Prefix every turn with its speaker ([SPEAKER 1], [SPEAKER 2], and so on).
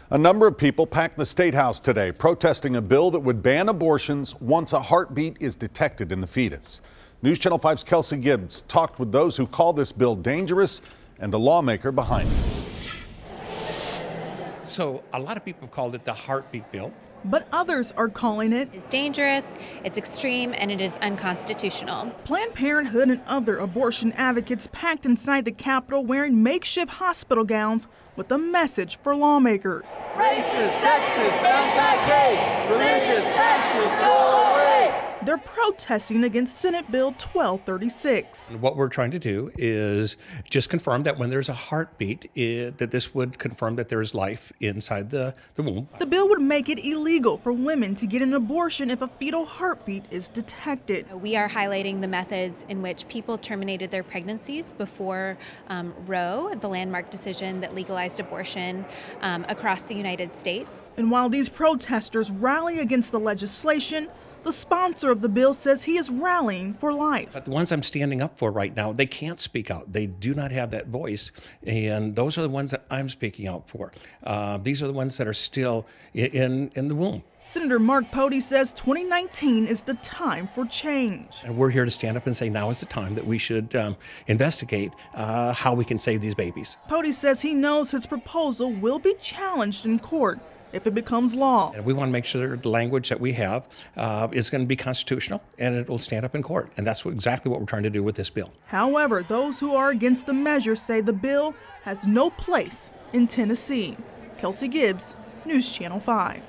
[SPEAKER 1] A number of people packed the statehouse today protesting a bill that would ban abortions once a heartbeat is detected in the fetus. News Channel 5's Kelsey Gibbs talked with those who call this bill dangerous and the lawmaker behind it.
[SPEAKER 2] So a lot of people have called it the heartbeat bill.
[SPEAKER 3] But others are calling it
[SPEAKER 4] It's dangerous, it's extreme, and it is unconstitutional.
[SPEAKER 3] Planned Parenthood and other abortion advocates packed inside the Capitol wearing makeshift hospital gowns with a message for lawmakers.
[SPEAKER 5] Racist, sexist, anti-gay, religious, fascist, go away!
[SPEAKER 3] They're protesting against Senate Bill 1236.
[SPEAKER 2] What we're trying to do is just confirm that when there's a heartbeat, that this would confirm that there is life inside the womb.
[SPEAKER 3] The bill would make it illegal for women to get an abortion if a fetal heartbeat is detected.
[SPEAKER 4] We are highlighting the methods in which people terminated their pregnancies before Roe, the landmark decision that legalized abortion across the United States.
[SPEAKER 3] And while these protesters rally against the legislation, the sponsor of the bill says he is rallying for life.
[SPEAKER 2] But the ones I'm standing up for right now, they can't speak out. They do not have that voice. And those are the ones that I'm speaking out for. These are the ones that are still in the womb.
[SPEAKER 3] Senator Mark Pody says 2019 is the time for change.
[SPEAKER 2] And we're here to stand up and say now is the time that we should investigate how we can save these babies.
[SPEAKER 3] Pody says he knows his proposal will be challenged in court if it becomes law.
[SPEAKER 2] And we want to make sure the language that we have is going to be constitutional and it will stand up in court. And that's exactly what we're trying to do with this bill.
[SPEAKER 3] However, those who are against the measure say the bill has no place in Tennessee. Kelsey Gibbs, News Channel 5.